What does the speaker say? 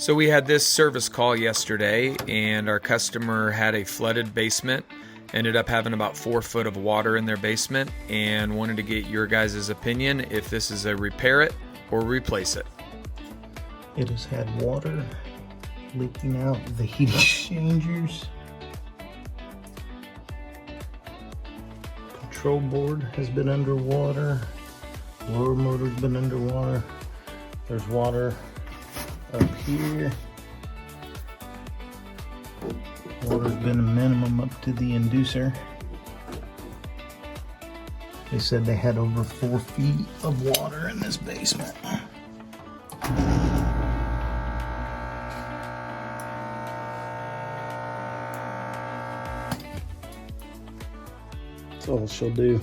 So we had this service call yesterday, and our customer had a flooded basement, ended up having about 4 foot of water in their basement, and wanted to get your guys' opinion if this is a repair it or replace it. It has had water leaking out the heat exchangers. Control board has been underwater. Blower motor's been underwater. There's water up here. Water's been a minimum up to the inducer. They said they had over 4 feet of water in this basement. That's all she'll do.